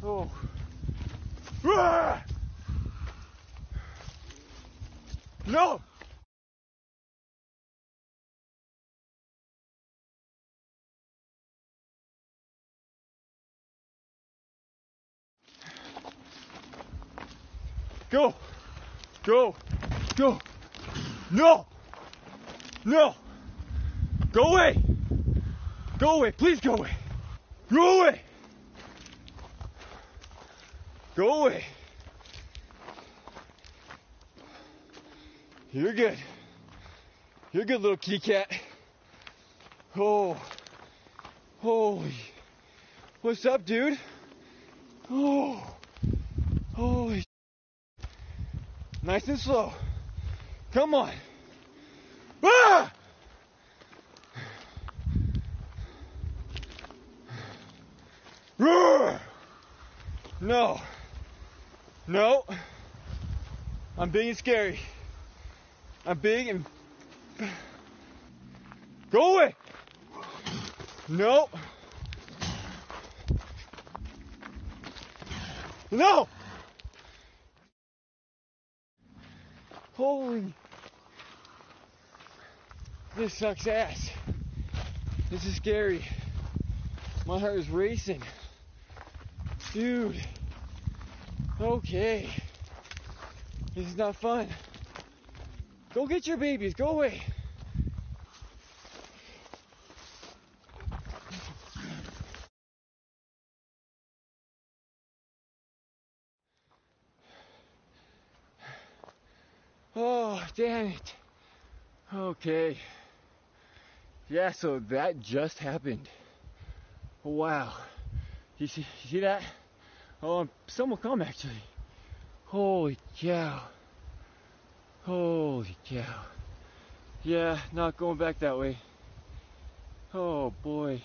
Oh. Ah! No! Go! Go! Go! No! No! Go away! Go away! Please go away! Go away! Go away! You're good. You're a good little kitty cat. Oh. Holy. What's up, dude? Oh. Holy. Nice and slow. Come on. Ah! Roar! No. No. I'm big and scary. I'm big and... Go away! No. No! Holy... This sucks ass. This is scary. My heart is racing. Dude. Okay. This is not fun. Go get your babies. Go away. Oh, damn it. Okay. Yeah, so that just happened. Wow. You see that? Oh, I'm somewhat calm actually. Holy cow. Holy cow. Yeah, not going back that way. Oh boy.